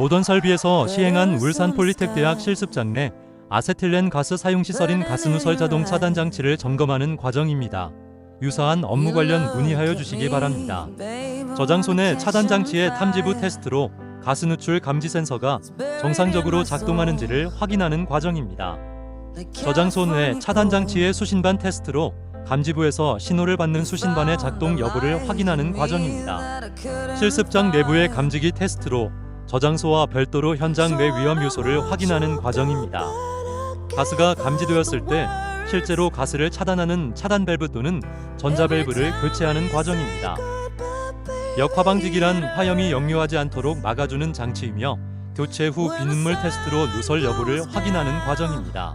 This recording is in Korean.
모던 설비에서 시행한 울산폴리텍대학 실습장 내 아세틸렌 가스 사용 시설인 가스누설 자동 차단 장치를 점검하는 과정입니다. 유사한 업무 관련 문의하여 주시기 바랍니다. 저장소 내 차단 장치의 탐지부 테스트로 가스 누출 감지 센서가 정상적으로 작동하는지를 확인하는 과정입니다. 저장소 내 차단 장치의 수신반 테스트로 감지부에서 신호를 받는 수신반의 작동 여부를 확인하는 과정입니다. 실습장 내부의 감지기 테스트로 저장소와 별도로 현장 내 위험 요소를 확인하는 과정입니다. 가스가 감지되었을 때 실제로 가스를 차단하는 차단 밸브 또는 전자 밸브를 교체하는 과정입니다. 역화방지기란 화염이 역류하지 않도록 막아주는 장치이며 교체 후 비눗물 테스트로 누설 여부를 확인하는 과정입니다.